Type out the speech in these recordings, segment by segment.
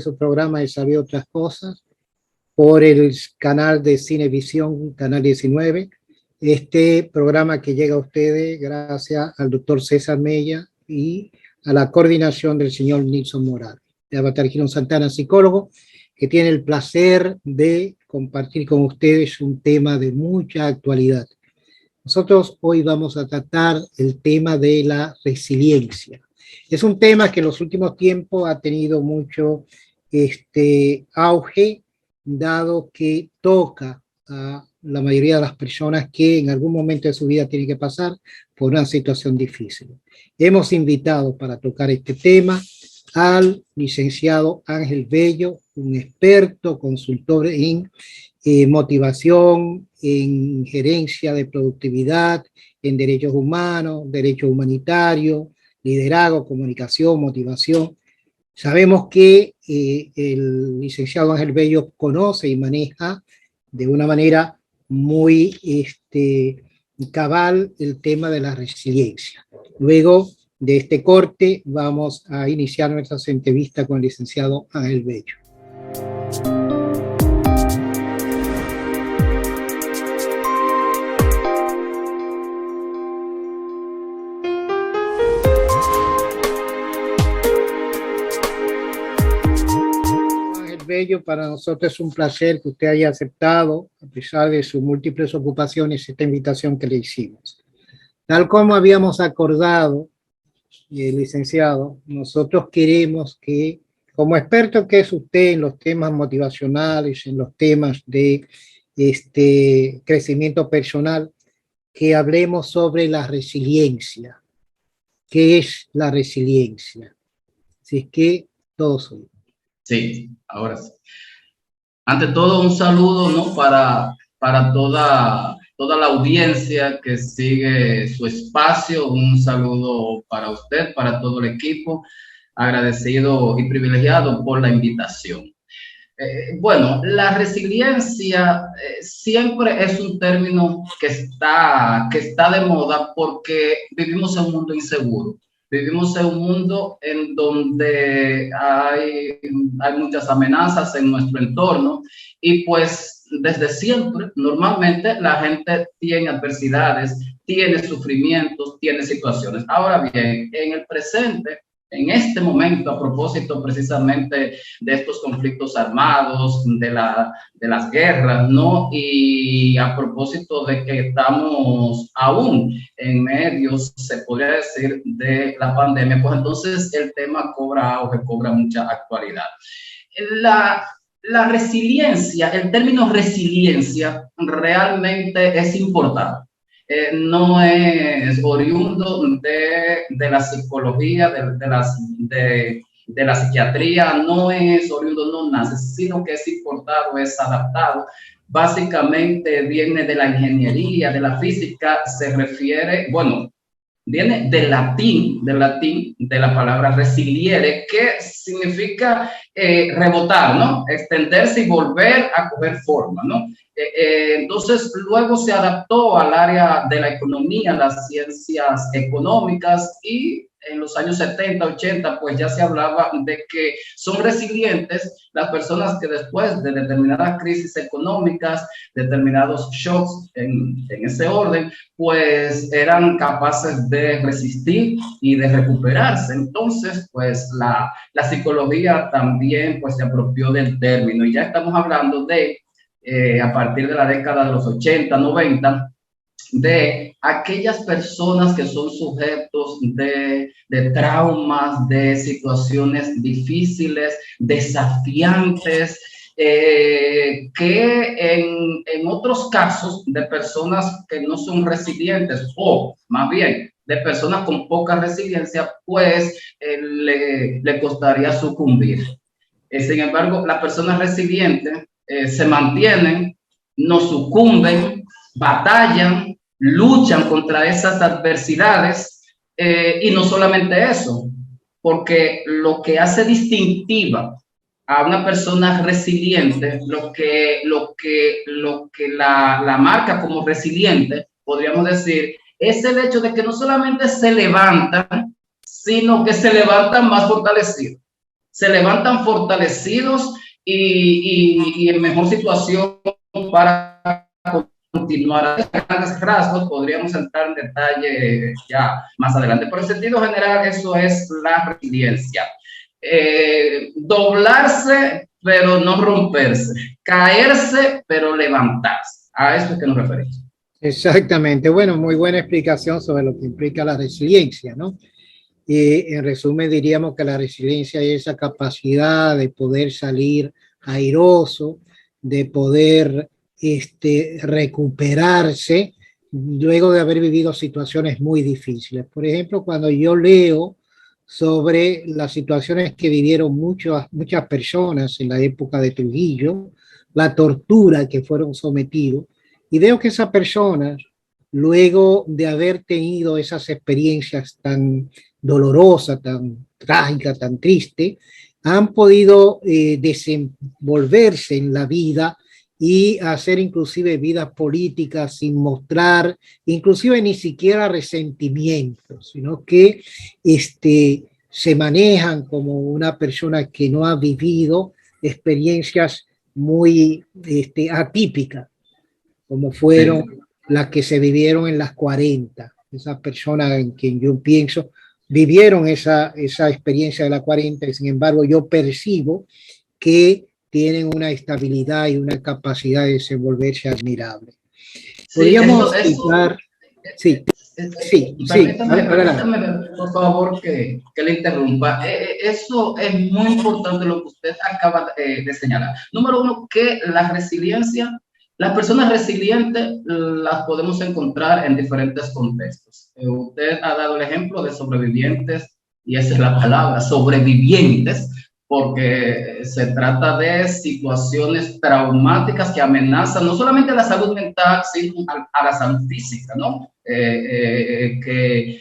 Su programa de Saber Otras Cosas por el canal de Cinevisión, canal 19. Este programa que llega a ustedes gracias al doctor César Mella y a la coordinación del señor Nilson Morales, de Avatar Girón Santana, psicólogo, que tiene el placer de compartir con ustedes un tema de mucha actualidad. Nosotros hoy vamos a tratar el tema de la resiliencia. Es un tema que en los últimos tiempos ha tenido mucho auge, dado que toca a la mayoría de las personas que en algún momento de su vida tienen que pasar por una situación difícil. Hemos invitado para tocar este tema al licenciado Ángel Bello, un experto consultor en motivación, en gerencia de productividad, en derechos humanos, derechos humanitarios, liderazgo, comunicación, motivación. Sabemos que el licenciado Ángel Bello conoce y maneja de una manera muy cabal el tema de la resiliencia. Luego de este corte vamos a iniciar nuestra entrevista con el licenciado Ángel Bello. Bello, para nosotros es un placer que usted haya aceptado, a pesar de sus múltiples ocupaciones, esta invitación que le hicimos. Tal como habíamos acordado, licenciado, nosotros queremos que, como experto que es usted en los temas motivacionales, en los temas de crecimiento personal, que hablemos sobre la resiliencia. ¿Qué es la resiliencia? Si es que todos oímos. Sí, ahora sí. Ante todo, un saludo, ¿no? para toda la audiencia que sigue su espacio. Un saludo para usted, para todo el equipo. Agradecido y privilegiado por la invitación. Bueno, la resiliencia siempre es un término que está de moda porque vivimos en un mundo inseguro. Vivimos en un mundo en donde hay muchas amenazas en nuestro entorno y pues desde siempre, normalmente la gente tiene adversidades, tiene sufrimientos, tiene situaciones. Ahora bien, en el presente, en este momento, a propósito precisamente de estos conflictos armados, de las guerras, ¿no? Y a propósito de que estamos aún en medio, se podría decir, de la pandemia, pues entonces el tema cobra auge, cobra mucha actualidad. La resiliencia, el término resiliencia realmente es importante. No es oriundo de la psicología, de la psiquiatría, no es oriundo, no nace, sino que es importado, es adaptado. Básicamente viene de la ingeniería, de la física, se refiere, bueno, viene del latín, de la palabra resiliere, que significa rebotar, ¿no? Extenderse y volver a coger forma, ¿no? Entonces, luego se adaptó al área de la economía, las ciencias económicas, y en los años 70, 80, pues ya se hablaba de que son resilientes las personas que después de determinadas crisis económicas, determinados shocks en ese orden, pues eran capaces de resistir y de recuperarse. Entonces, pues la psicología también pues se apropió del término, y ya estamos hablando de, a partir de la década de los 80, 90, de aquellas personas que son sujetos de traumas, de situaciones difíciles, desafiantes, que en otros casos de personas que no son resilientes o más bien de personas con poca resiliencia, pues le costaría sucumbir. Sin embargo, las personas resilientes se mantienen, no sucumben, batallan, luchan contra esas adversidades y no solamente eso, porque lo que hace distintiva a una persona resiliente, lo que la marca como resiliente, podríamos decir, es el hecho de que no solamente se levantan, sino que se levantan más fortalecidos. Se levantan fortalecidos y en mejor situación para continuar. A grandes rasgos podríamos entrar en detalle ya más adelante, pero en sentido general eso es la resiliencia. Doblarse pero no romperse, caerse pero levantarse. A eso es que nos referimos. Exactamente. Bueno, muy buena explicación sobre lo que implica la resiliencia, ¿no? Y en resumen diríamos que la resiliencia es esa capacidad de poder salir airoso, de poder recuperarse luego de haber vivido situaciones muy difíciles. Por ejemplo, cuando yo leo sobre las situaciones que vivieron muchas personas en la época de Trujillo, la tortura que fueron sometidos, y veo que esas personas, luego de haber tenido esas experiencias tan dolorosa, tan trágica, tan triste, han podido desenvolverse en la vida y hacer inclusive vidas políticas sin mostrar, inclusive ni siquiera resentimiento, sino que se manejan como una persona que no ha vivido experiencias muy atípicas, como fueron las que se vivieron en las 40. Esas personas en quien yo pienso vivieron esa experiencia de la 40 y sin embargo yo percibo que tienen una estabilidad y una capacidad de desenvolverse admirable. Podríamos citar... Sí, permítame, por favor, que le interrumpa. Eso es muy importante lo que usted acaba de señalar. Número uno, que la resiliencia, las personas resilientes las podemos encontrar en diferentes contextos. Usted ha dado el ejemplo de sobrevivientes, y esa es la palabra, sobrevivientes, porque se trata de situaciones traumáticas que amenazan no solamente a la salud mental, sino a la salud física, ¿no? Que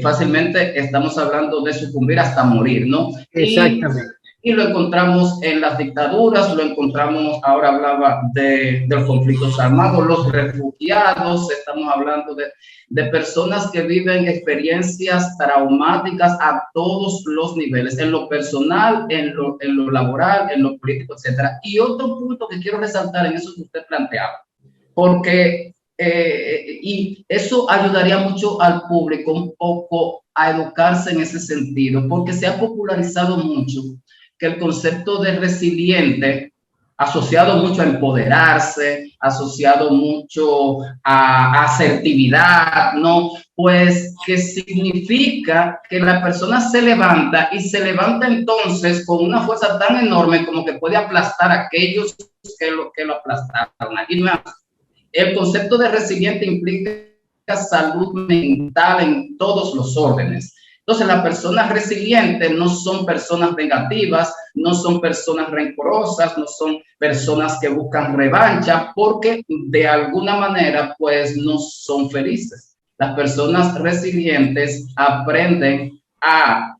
fácilmente estamos hablando de sucumbir hasta morir, ¿no? Exactamente. Y lo encontramos en las dictaduras, lo encontramos, ahora hablaba de los conflictos armados, los refugiados, estamos hablando de personas que viven experiencias traumáticas a todos los niveles, en lo personal, en lo laboral, en lo político, etcétera. Y otro punto que quiero resaltar en eso que usted planteaba, porque y eso ayudaría mucho al público un poco a educarse en ese sentido, porque se ha popularizado mucho que el concepto de resiliente, asociado mucho a empoderarse, asociado mucho a asertividad, ¿no? Pues que significa que la persona se levanta y se levanta entonces con una fuerza tan enorme como que puede aplastar a aquellos que lo aplastaron. Aquí no. El concepto de resiliente implica salud mental en todos los órdenes. Entonces, las personas resilientes no son personas negativas, no son personas rencorosas, no son personas que buscan revancha, porque de alguna manera, pues, no son felices. Las personas resilientes aprenden a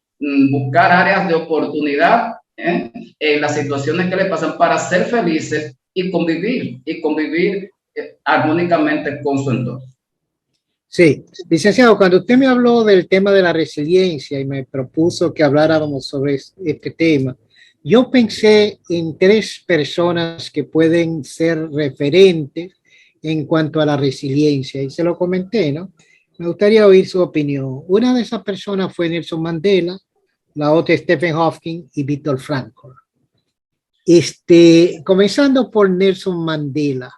buscar áreas de oportunidad en las situaciones que le pasan para ser felices y convivir armónicamente con su entorno. Sí, licenciado, cuando usted me habló del tema de la resiliencia y me propuso que habláramos sobre este tema, yo pensé en 3 personas que pueden ser referentes en cuanto a la resiliencia y se lo comenté, ¿no? Me gustaría oír su opinión. Una de esas personas fue Nelson Mandela, la otra Stephen Hawking y Viktor Frankl. Comenzando por Nelson Mandela,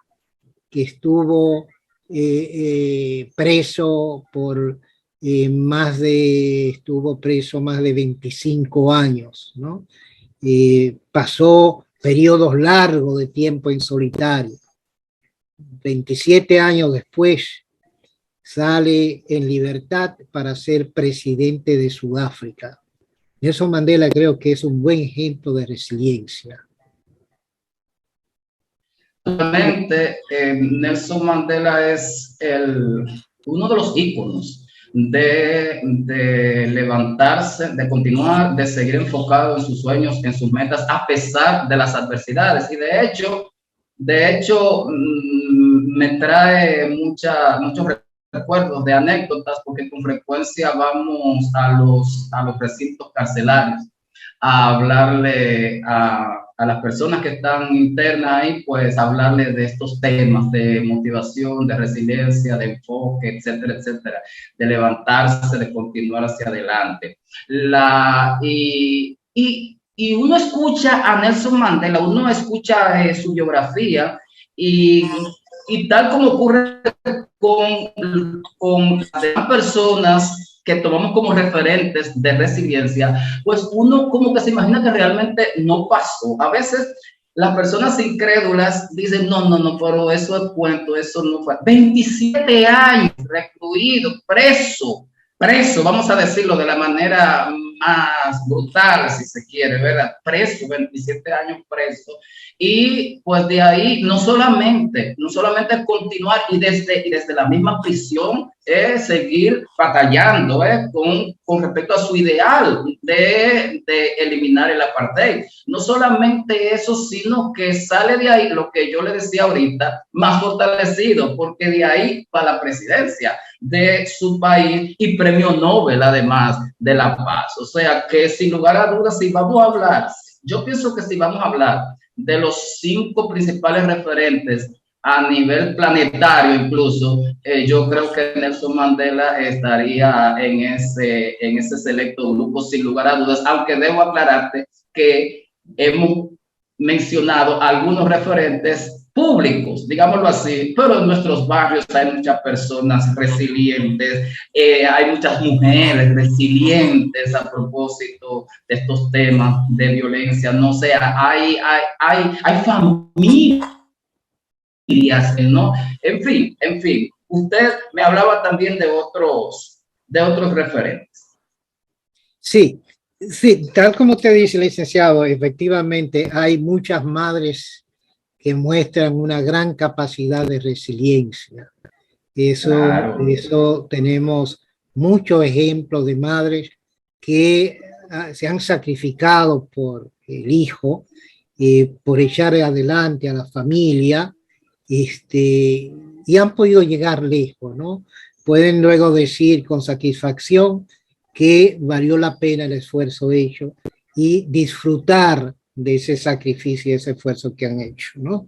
que estuvo preso por estuvo preso más de 25 años, ¿no? Pasó periodos largos de tiempo en solitario. 27 años después sale en libertad para ser presidente de Sudáfrica. Nelson Mandela creo que es un buen ejemplo de resiliencia. Realmente, Nelson Mandela es uno de los íconos de levantarse, de continuar, de seguir enfocado en sus sueños, en sus metas, a pesar de las adversidades. Y de hecho me trae muchos recuerdos de anécdotas, porque con frecuencia vamos a los recintos carcelarios a hablarle a las personas que están internas ahí, pues hablarle de estos temas de motivación, de resiliencia, de enfoque, etcétera, etcétera, de levantarse, de continuar hacia adelante. Y uno escucha a Nelson Mandela, uno escucha su biografía y tal como ocurre con las personas que tomamos como referentes de resiliencia, pues uno como que se imagina que realmente no pasó. A veces las personas incrédulas dicen, no, pero eso es cuento, eso no fue. 27 años recluido, preso, vamos a decirlo de la manera más brutal, si se quiere, ¿verdad? Preso, 27 años preso. Y pues de ahí no solamente continuar y desde la misma prisión seguir batallando con respecto a su ideal de eliminar el apartheid. No solamente eso, sino que sale de ahí lo que yo le decía ahorita, más fortalecido, porque de ahí para la presidencia de su país y premio Nobel además de la paz. O sea que sin lugar a dudas, si vamos a hablar, yo pienso que si vamos a hablar de los 5 principales referentes a nivel planetario incluso, yo creo que Nelson Mandela estaría en ese selecto grupo sin lugar a dudas, aunque debo aclararte que hemos mencionado algunos referentes públicos, digámoslo así, pero en nuestros barrios hay muchas personas resilientes, hay muchas mujeres resilientes a propósito de estos temas de violencia, no sé, hay familias, ¿no? En fin, usted me hablaba también de otros referentes. Sí, sí, tal como te dice, licenciado, efectivamente hay muchas madres que muestran una gran capacidad de resiliencia. Eso tenemos muchos ejemplos de madres que se han sacrificado por el hijo, por echar adelante a la familia, y han podido llegar lejos, ¿no? Pueden luego decir con satisfacción que valió la pena el esfuerzo hecho y disfrutar de ese sacrificio y ese esfuerzo que han hecho, ¿no?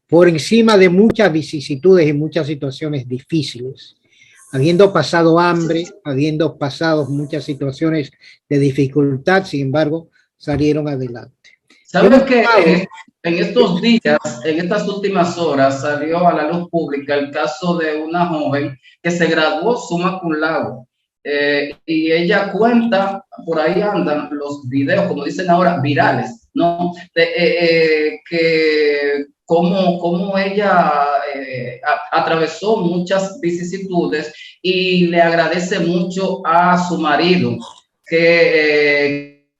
Por encima de muchas vicisitudes y muchas situaciones difíciles, habiendo pasado hambre, habiendo pasado muchas situaciones de dificultad, sin embargo, salieron adelante. ¿Sabes que en estos días, en estas últimas horas, salió a la luz pública el caso de una joven que se graduó summa cum laude? Y ella cuenta, por ahí andan los videos, como dicen ahora, virales, ¿no? Que cómo ella atravesó muchas vicisitudes y le agradece mucho a su marido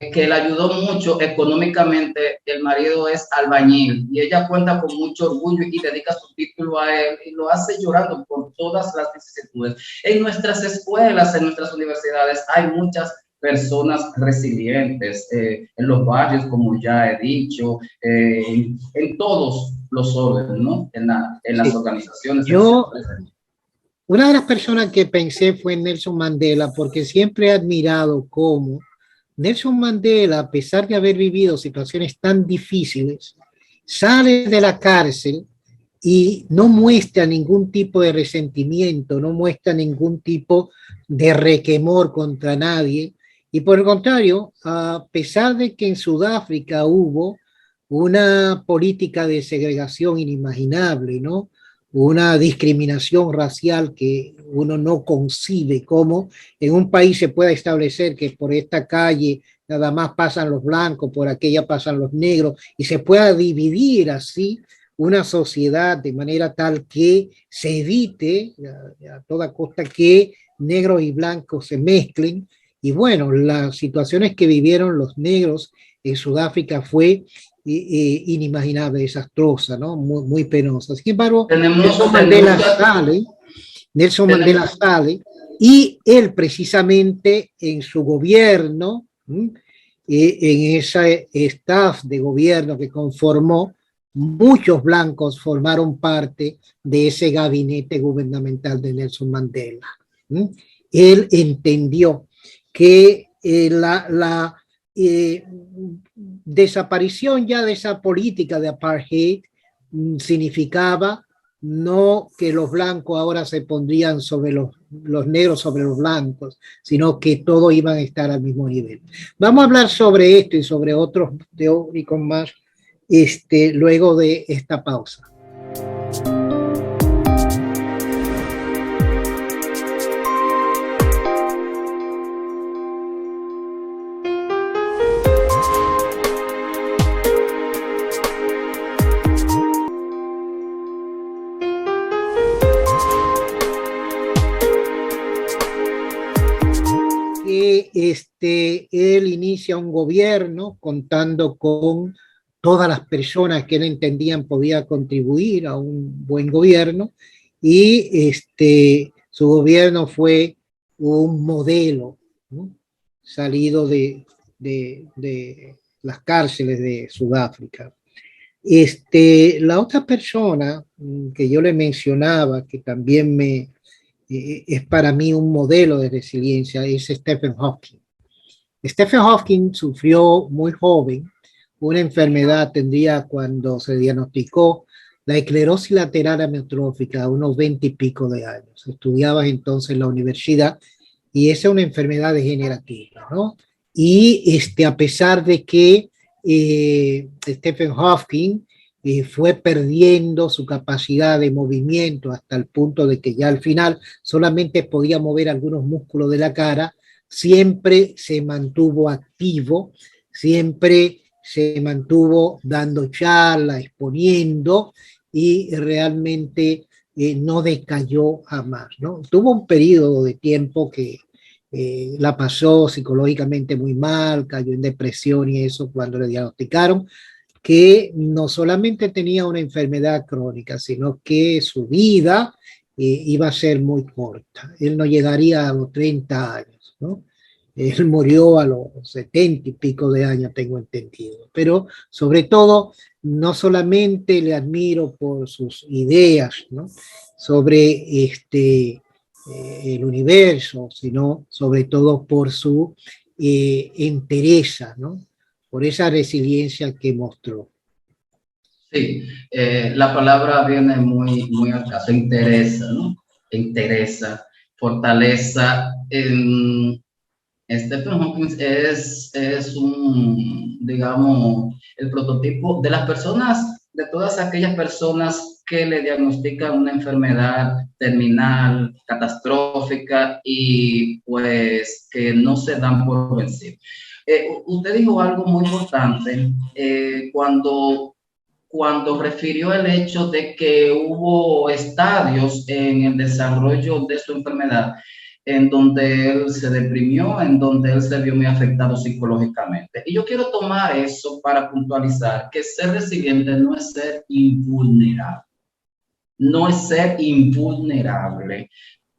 que le ayudó mucho económicamente. El marido es albañil y ella cuenta con mucho orgullo y dedica su título a él y lo hace llorando por todas las vicisitudes. En nuestras escuelas, en nuestras universidades hay muchas personas resilientes, en los barrios, como ya he dicho, en todos los órdenes, ¿no? En las organizaciones. Una de las personas que pensé fue en Nelson Mandela, porque siempre he admirado cómo Nelson Mandela, a pesar de haber vivido situaciones tan difíciles, sale de la cárcel y no muestra ningún tipo de resentimiento, no muestra ningún tipo de requemor contra nadie. Y por el contrario, a pesar de que en Sudáfrica hubo una política de segregación inimaginable, ¿no? una discriminación racial que uno no concibe cómo en un país se pueda establecer que por esta calle nada más pasan los blancos, por aquella pasan los negros, y se pueda dividir así una sociedad de manera tal que se evite a toda costa que negros y blancos se mezclen. Y bueno, las situaciones que vivieron los negros en Sudáfrica fue inimaginable, desastrosa, ¿no? Muy, muy penosa. Sin embargo, Tenemos, Nelson tenemos, Mandela sale, Nelson Mandela tenemos, sale, y él precisamente en su gobierno, en ese staff de gobierno que conformó, muchos blancos formaron parte de ese gabinete gubernamental de Nelson Mandela. Él entendió que la desaparición ya de esa política de apartheid significaba no que los blancos ahora se pondrían sobre los negros sobre los blancos, sino que todos iban a estar al mismo nivel. Vamos a hablar sobre esto y sobre otros teóricos más luego de esta pausa. Él inicia un gobierno contando con todas las personas que él entendían podía contribuir a un buen gobierno, y su gobierno fue un modelo, ¿no? Salido de las cárceles de Sudáfrica. La otra persona que yo le mencionaba, que también es para mí un modelo de resiliencia, es Stephen Hawking. Stephen Hawking sufrió muy joven una enfermedad, tendría cuando se diagnosticó la esclerosis lateral amiotrófica a unos 20 y pico de años. Estudiaba entonces en la universidad y esa es una enfermedad degenerativa, ¿no? Y a pesar de que Stephen Hawking fue perdiendo su capacidad de movimiento hasta el punto de que ya al final solamente podía mover algunos músculos de la cara, siempre se mantuvo activo, siempre se mantuvo dando charlas, exponiendo, y realmente no decayó jamás, ¿no? Tuvo un periodo de tiempo que la pasó psicológicamente muy mal, cayó en depresión y eso cuando le diagnosticaron que no solamente tenía una enfermedad crónica, sino que su vida iba a ser muy corta. Él no llegaría a los 30 años, ¿no? Él murió a los 70 y pico de años, tengo entendido. Pero sobre todo, no solamente le admiro por sus ideas, ¿no?, sobre el universo, sino sobre todo por su entereza, ¿no?, por esa resiliencia que mostró. Sí, la palabra viene muy, muy al caso, interesa, ¿no? Interesa, fortaleza. Stephen Hawking es un, digamos, el prototipo de las personas, de todas aquellas personas que le diagnostican una enfermedad terminal, catastrófica y pues que no se dan por vencidos. Usted dijo algo muy importante cuando refirió el hecho de que hubo estadios en el desarrollo de su enfermedad en donde él se deprimió, en donde él se vio muy afectado psicológicamente. Y yo quiero tomar eso para puntualizar que ser resiliente no es ser invulnerable. No es ser invulnerable.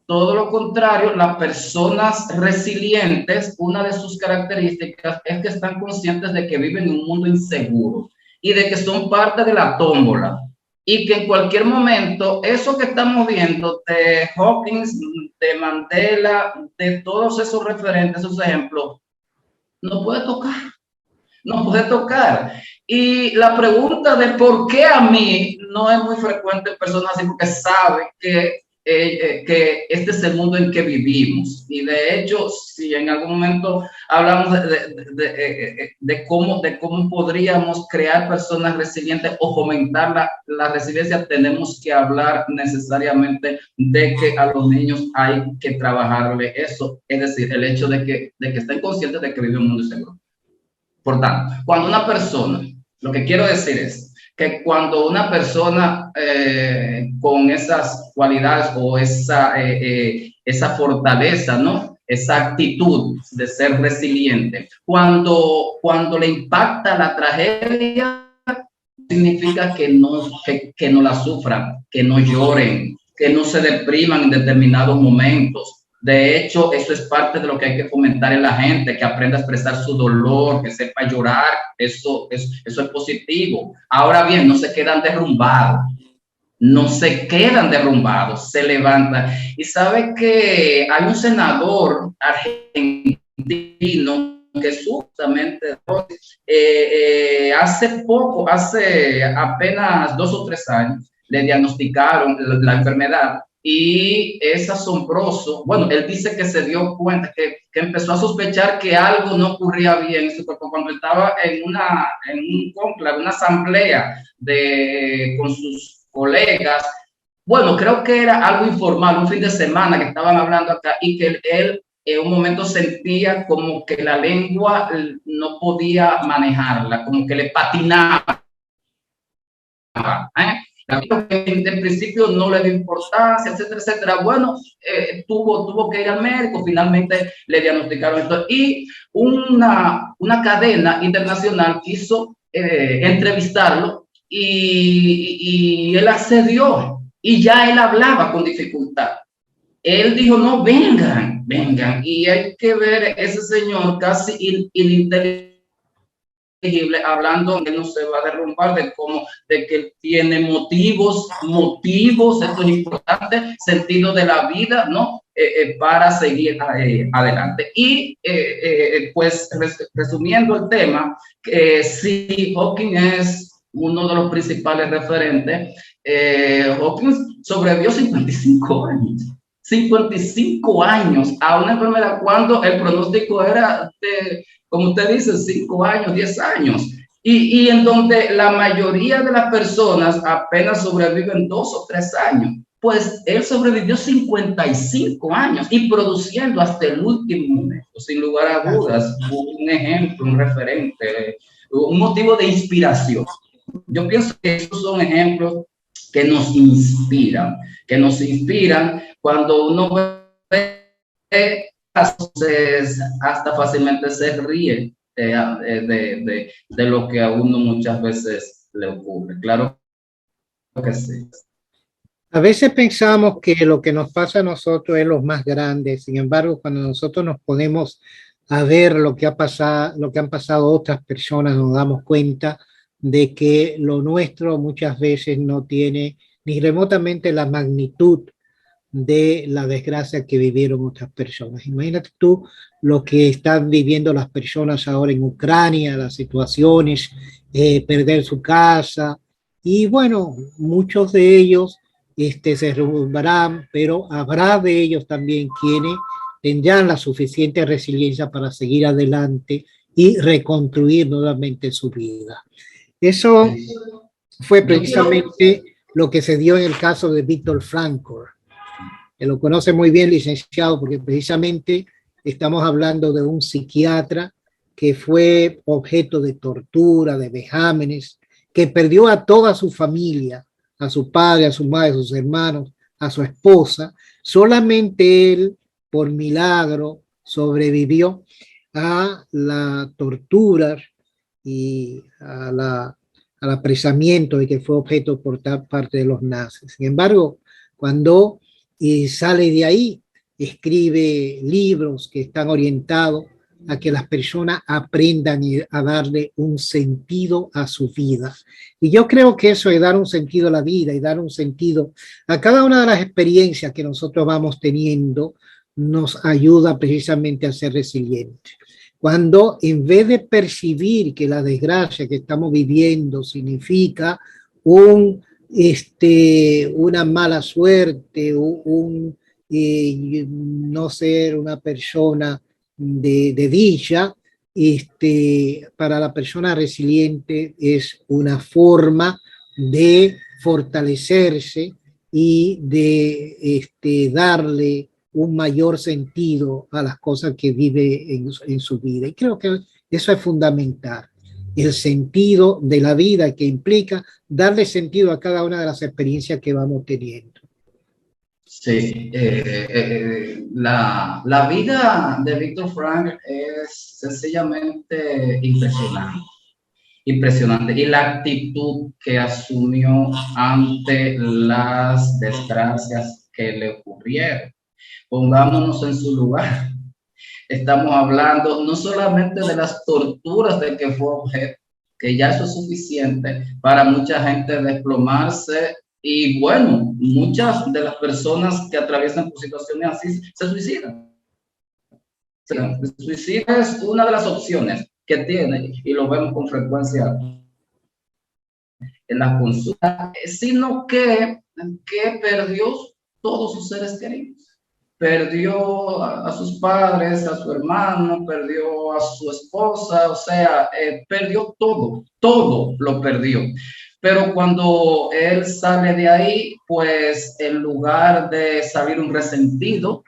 Todo lo contrario, las personas resilientes, una de sus características es que están conscientes de que viven en un mundo inseguro y de que son parte de la tómbola y que en cualquier momento eso que estamos viendo de Hawkins, de Mandela, de todos esos referentes, esos ejemplos, no puede tocar, no puede tocar. Y la pregunta de por qué a mí no es muy frecuente en personas así, porque sabe que que este es el mundo en que vivimos. Y de hecho, si en algún momento hablamos de cómo podríamos crear personas resilientes o fomentar la resiliencia, tenemos que hablar necesariamente de que a los niños hay que trabajarle eso, es decir, el hecho de que estén conscientes de que vive un mundo seguro. Por tanto, cuando una persona, lo que quiero decir es que cuando una persona con esas cualidades o esa fortaleza, ¿no? Esa actitud de ser resiliente, cuando le impacta la tragedia, significa que no la sufran, que no lloren, que no se depriman en determinados momentos. De hecho, eso es parte de lo que hay que fomentar en la gente, que aprenda a expresar su dolor, que sepa llorar. Eso es positivo. Ahora bien, no se quedan derrumbados. No se quedan derrumbados, se levantan. Y sabe que hay un senador argentino que justamente hace apenas 2 o 3 años, le diagnosticaron la enfermedad. Y es asombroso. Bueno, él dice que se dio cuenta, que empezó a sospechar que algo no ocurría bien en su cuerpo cuando estaba en un conclave, una asamblea con sus colegas. Bueno, creo que era algo informal, un fin de semana que estaban hablando acá, y que él en un momento sentía como que la lengua no podía manejarla, como que le patinaba. En principio no le dio importancia, etcétera, etcétera. Bueno, tuvo que ir al médico, finalmente le diagnosticaron esto. Y una cadena internacional quiso entrevistarlo y él accedió, y ya él hablaba con dificultad. Él dijo, no, vengan, y hay que ver ese señor casi ininteligente, hablando, que no se va a derrumbar, de que tiene motivos, esto es importante, sentido de la vida, ¿no? Para seguir adelante. Y pues resumiendo el tema, sí, Hawking es uno de los principales referentes. Hawking sobrevivió 55 años. 55 años a una enfermedad cuando el pronóstico era de, como usted dice, 5 años, 10 años, y en donde la mayoría de las personas apenas sobreviven 2 o 3 años. Pues él sobrevivió 55 años y produciendo hasta el último momento, sin lugar a dudas, un ejemplo, un referente, un motivo de inspiración. Yo pienso que esos son ejemplos que nos inspiran cuando uno ve, entonces hasta fácilmente se ríe de lo que a uno muchas veces le ocurre. Claro que sí. A veces pensamos que lo que nos pasa a nosotros es lo más grande. Sin embargo, cuando nosotros nos ponemos a ver lo que han pasado otras personas, nos damos cuenta de que lo nuestro muchas veces no tiene ni remotamente la magnitud de la desgracia que vivieron otras personas. Imagínate tú lo que están viviendo las personas ahora en Ucrania, las situaciones, perder su casa, y bueno, muchos de ellos se derrumbarán, pero habrá de ellos también quienes tendrán la suficiente resiliencia para seguir adelante y reconstruir nuevamente su vida. Eso fue precisamente lo que se dio en el caso de Viktor Frankl, que lo conoce muy bien, licenciado, porque precisamente estamos hablando de un psiquiatra que fue objeto de tortura, de vejámenes, que perdió a toda su familia, a su padre, a su madre, a sus hermanos, a su esposa. Solamente él, por milagro, sobrevivió a la tortura y al apresamiento de que fue objeto por parte de los nazis. Sin embargo, cuando sale de ahí, escribe libros que están orientados a que las personas aprendan a darle un sentido a su vida. Y yo creo que eso es dar un sentido a la vida y dar un sentido a cada una de las experiencias que nosotros vamos teniendo, nos ayuda precisamente a ser resilientes. Cuando en vez de percibir que la desgracia que estamos viviendo significa un una mala suerte, no ser una persona de dicha, para la persona resiliente es una forma de fortalecerse y de darle un mayor sentido a las cosas que vive en su vida. Y creo que eso es fundamental, el sentido de la vida que implica darle sentido a cada una de las experiencias que vamos teniendo. Sí, la vida de Víctor Frank es sencillamente impresionante, impresionante. Y la actitud que asumió ante las desgracias que le ocurrieron. Pongámonos en su lugar. Estamos hablando no solamente de las torturas de que fue objeto, que ya eso es suficiente para mucha gente desplomarse. Y bueno, muchas de las personas que atraviesan por situaciones así se suicidan. El suicidio es una de las opciones que tiene, y lo vemos con frecuencia en las consultas, sino que perdió todos sus seres queridos. Perdió a sus padres, a su hermano, perdió a su esposa, o sea, perdió todo, todo lo perdió. Pero cuando él sale de ahí, pues en lugar de salir un resentido,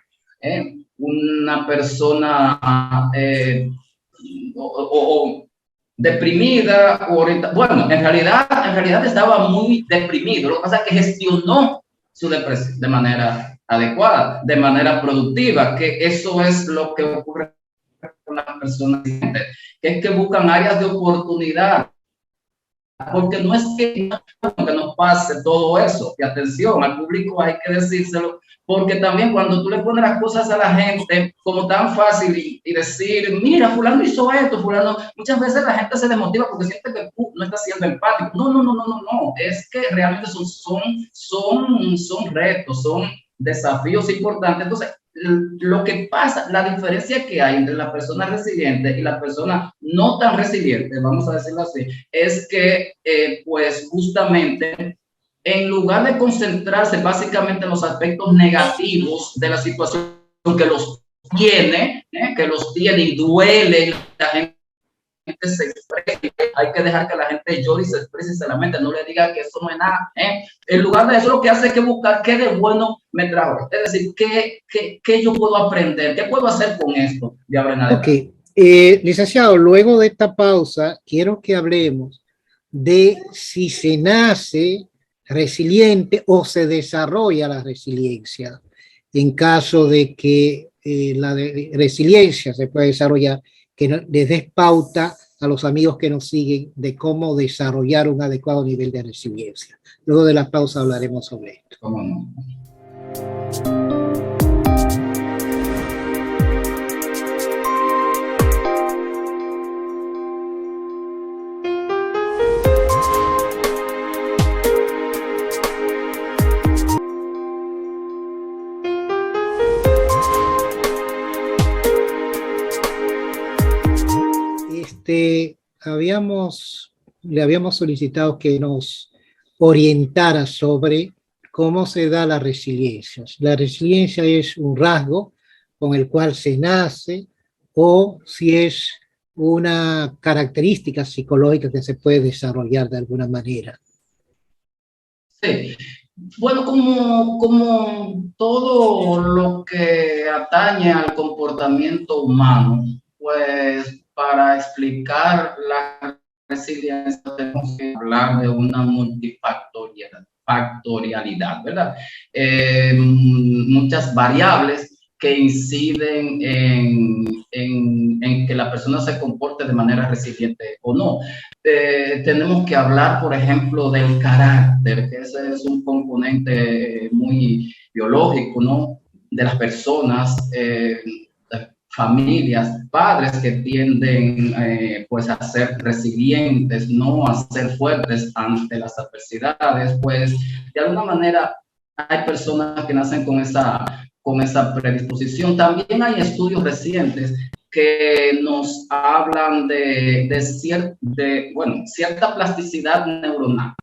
una persona o deprimida, bueno, en realidad estaba muy deprimido. Lo que pasa es que gestionó su depresión de manera adecuada, de manera productiva, que eso es lo que ocurre con las personas, que es que buscan áreas de oportunidad, porque no es que nos pase todo eso, y atención, al público hay que decírselo, porque también cuando tú le pones las cosas a la gente como tan fácil y decir, mira, fulano hizo esto, fulano, muchas veces la gente se desmotiva porque siente que no está siendo empático. No, es que realmente son retos, son desafíos importantes. Entonces, lo que pasa, la diferencia que hay entre la persona resiliente y la persona no tan resiliente, vamos a decirlo así, es que pues justamente en lugar de concentrarse básicamente en los aspectos negativos de la situación que los tiene y duele, la gente se exprese, hay que dejar que la gente llore y se exprese sinceramente, no le diga que eso no es nada. En lugar de eso, lo que hace es que buscar qué de bueno me trajo. Es decir, qué yo puedo aprender, qué puedo hacer con esto de ahora en adelante. Licenciado, luego de esta pausa, quiero que hablemos de si se nace resiliente o se desarrolla la resiliencia. En caso de que la resiliencia se pueda desarrollar, que les des pauta a los amigos que nos siguen de cómo desarrollar un adecuado nivel de resiliencia. Luego de la pausa hablaremos sobre esto. ¿Cómo no? Le habíamos solicitado que nos orientara sobre cómo se da la resiliencia. La resiliencia es un rasgo con el cual se nace o si es una característica psicológica que se puede desarrollar de alguna manera. Sí. Bueno, como todo lo que atañe al comportamiento humano, pues para explicar la resiliencia tenemos que hablar de una multifactorialidad, ¿verdad? Muchas variables que inciden en que la persona se comporte de manera resiliente o no. Tenemos que hablar, por ejemplo, del carácter, que ese es un componente muy biológico, ¿no? De las personas, familias, padres que tienden pues a ser resilientes, no a ser fuertes ante las adversidades, pues de alguna manera hay personas que nacen con esa predisposición. También hay estudios recientes que nos hablan bueno, cierta plasticidad neuronal,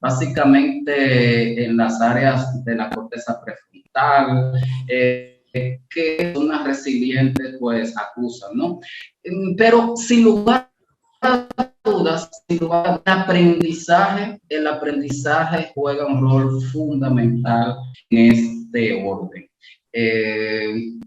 básicamente en las áreas de la corteza prefrontal, que personas resilientes pues acusan, ¿no? Pero sin lugar a dudas, sin lugar, el aprendizaje juega un rol fundamental en este orden.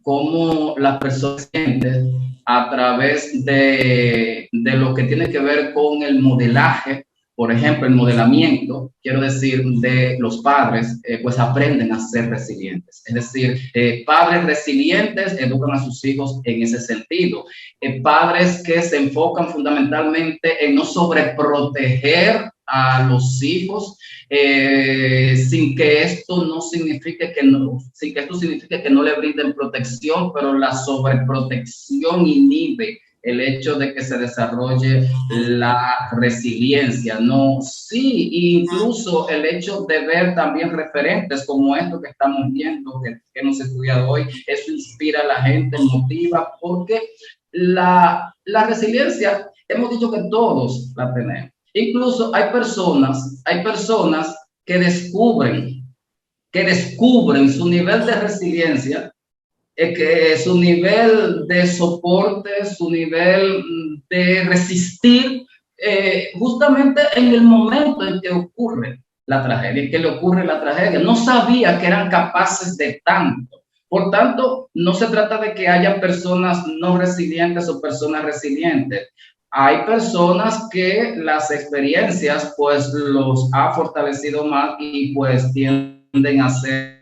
Cómo las personas sienten a través de lo que tiene que ver con el modelaje, por ejemplo, el modelamiento, quiero decir, de los padres, pues aprenden a ser resilientes. Es decir, padres resilientes educan a sus hijos en ese sentido. Padres que se enfocan fundamentalmente en no sobreproteger a los hijos, sin que esto signifique que no le brinden protección, pero la sobreprotección inhibe el hecho de que se desarrolle la resiliencia, ¿no? Sí, incluso el hecho de ver también referentes como esto que estamos viendo, que hemos estudiado hoy, eso inspira a la gente, motiva, porque la resiliencia, hemos dicho que todos la tenemos. Incluso hay personas que descubren su nivel de resiliencia, que su nivel de soporte, su nivel de resistir, justamente en el momento en que ocurre la tragedia, no sabía que eran capaces de tanto. Por tanto, no se trata de que haya personas no resilientes o personas resilientes. Hay personas que las experiencias pues los ha fortalecido más y pues tienden a ser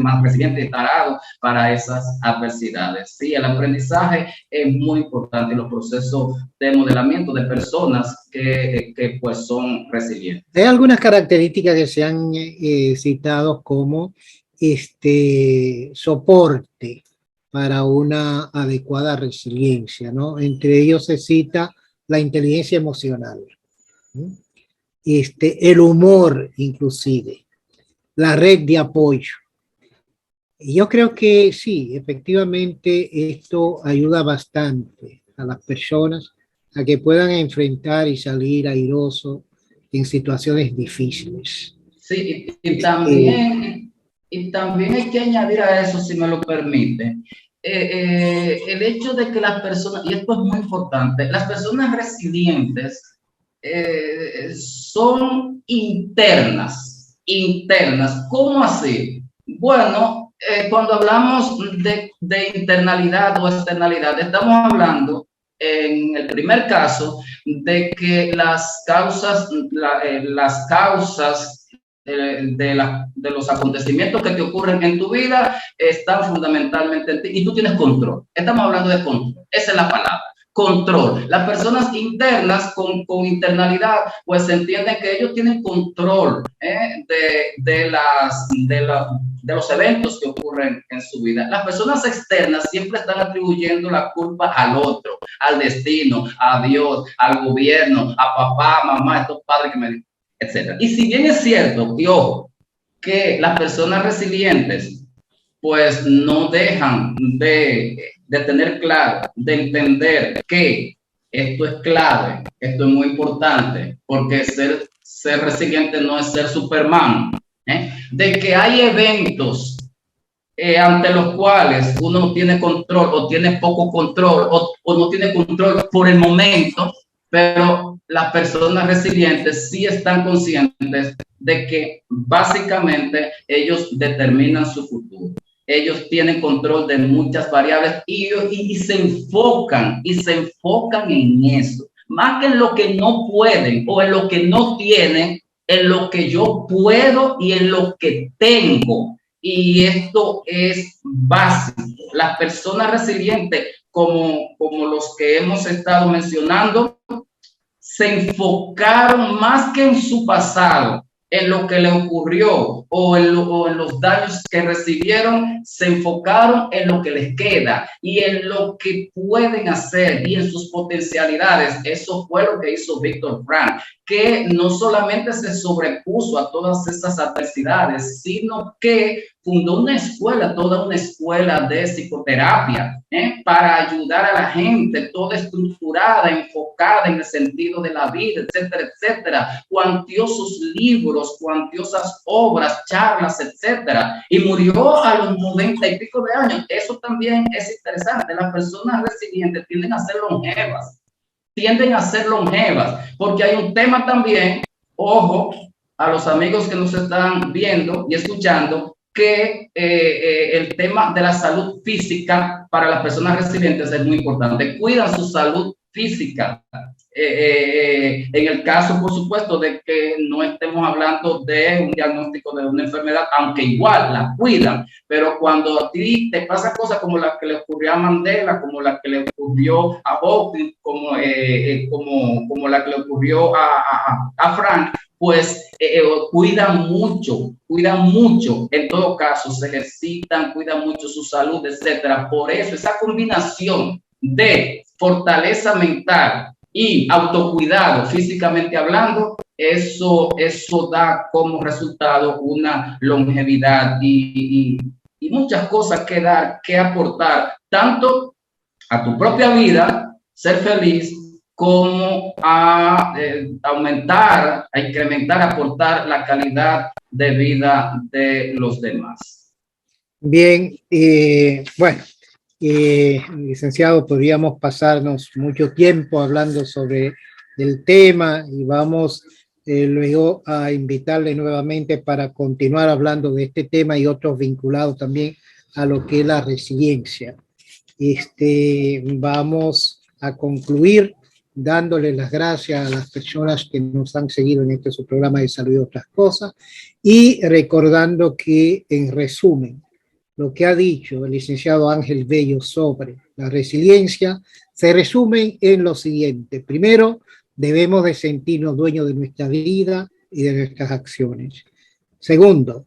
más resiliente y tarado para esas adversidades. Sí, el aprendizaje es muy importante en los procesos de modelamiento de personas que pues son resilientes. Hay algunas características que se han citado como soporte para una adecuada resiliencia, ¿no? Entre ellos se cita la inteligencia emocional, ¿no? El humor inclusive, la red de apoyo. Y yo creo que sí, efectivamente esto ayuda bastante a las personas a que puedan enfrentar y salir airosos en situaciones difíciles. Sí, y también hay que añadir a eso, si me lo permite, el hecho de que las personas, y esto es muy importante, las personas resilientes son internas. ¿Cómo así? Bueno, cuando hablamos de internalidad o externalidad, estamos hablando en el primer caso de que las causas de los acontecimientos que te ocurren en tu vida están fundamentalmente en ti y tú tienes control. Estamos hablando de control, esa es la palabra. Control. Las personas internas con internalidad, pues entienden que ellos tienen control de los eventos que ocurren en su vida. Las personas externas siempre están atribuyendo la culpa al otro, al destino, a Dios, al gobierno, a papá, mamá, estos padres que me, etc. Y si bien es cierto, y ojo, que las personas resilientes pues no dejan de tener claro, de entender que esto es clave, esto es muy importante, porque ser resiliente no es ser Superman, de que hay eventos ante los cuales uno no tiene control o tiene poco control o no tiene control por el momento, pero las personas resilientes sí están conscientes de que básicamente ellos determinan su futuro. Ellos tienen control de muchas variables y se enfocan en eso, más que en lo que no pueden o en lo que no tienen, en lo que yo puedo y en lo que tengo. Y esto es básico. Las personas resilientes, como los que hemos estado mencionando, se enfocaron más que en su pasado, en lo que le ocurrió o en los daños que recibieron, se enfocaron en lo que les queda y en lo que pueden hacer y en sus potencialidades. Eso fue lo que hizo Viktor Frankl, que no solamente se sobrepuso a todas esas adversidades, sino que fundó una escuela, toda una escuela de psicoterapia, para ayudar a la gente, toda estructurada, enfocada en el sentido de la vida, etcétera, etcétera. Cuantiosos libros, cuantiosas obras, charlas, etcétera. Y murió a los 90 y pico de años. Eso también es interesante. Las personas resilientes tienden a ser longevas, porque hay un tema también, ojo, a los amigos que nos están viendo y escuchando, que el tema de la salud física para las personas resilientes es muy importante. Cuidan su salud física. En el caso, por supuesto, de que no estemos hablando de un diagnóstico de una enfermedad, aunque igual la cuidan, pero cuando a ti te pasa cosas como la que le ocurrió a Mandela, como la que le ocurrió a Hawking, como la que le ocurrió a Frank, pues cuidan mucho, en todo caso, se ejercitan, cuidan mucho su salud, etcétera. Por eso, esa combinación de fortaleza mental y autocuidado físicamente hablando, eso da como resultado una longevidad y muchas cosas que dar, que aportar, tanto a tu propia vida, ser feliz, como a aumentar, a incrementar, aportar la calidad de vida de los demás. Bien, bueno, licenciado, podríamos pasarnos mucho tiempo hablando sobre el tema y vamos luego a invitarle nuevamente para continuar hablando de este tema y otros vinculados también a lo que es la resiliencia. Vamos a concluir dándole las gracias a las personas que nos han seguido en su programa de salud y otras cosas, y recordando que, en resumen, lo que ha dicho el licenciado Ángel Bello sobre la resiliencia se resume en lo siguiente. Primero, debemos de sentirnos dueños de nuestra vida y de nuestras acciones. Segundo,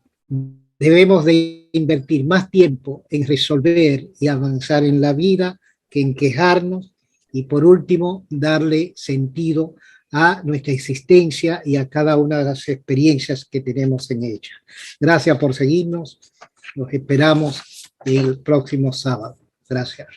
debemos de invertir más tiempo en resolver y avanzar en la vida que en quejarnos. Y por último, darle sentido a nuestra existencia y a cada una de las experiencias que tenemos en ella. Gracias por seguirnos. Los esperamos el próximo sábado. Gracias.